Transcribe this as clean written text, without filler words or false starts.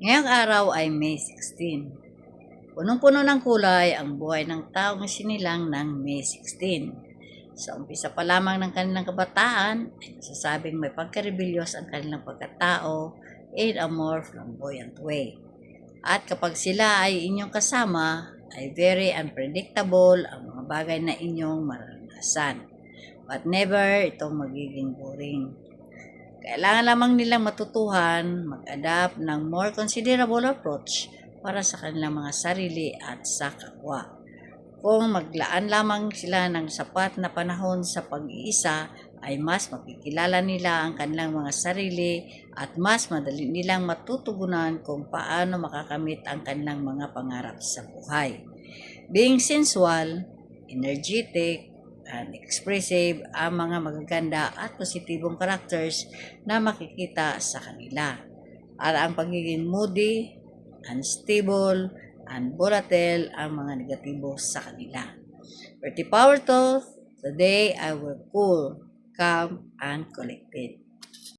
Ngayong araw ay May 16. Punong-puno ng kulay ang buhay ng taong sinilang ng May 16. Sa umpisa pa lamang ng kanilang kabataan, ay nasasabing may pagkarelibyos ang kanilang pagkatao in a more flamboyant way. At kapag sila ay inyong kasama, ay very unpredictable ang mga bagay na inyong maranasan. But never itong magiging boring. Kailangan lamang nilang matutuhan, mag-adapt ng more considerable approach para sa kanilang mga sarili at sa kapwa. Kung maglaan lamang sila ng sapat na panahon sa pag-iisa, ay mas makikilala nila ang kanilang mga sarili at mas madali nilang matutugunan kung paano makakamit ang kanilang mga pangarap sa buhay. Being sensual, energetic, and expressive ang mga magaganda at positibong characters na makikita sa kanila. At ang pagiging moody, unstable, and volatile ang mga negatibo sa kanila. Pretty power to, today I will cool, calm, and collected.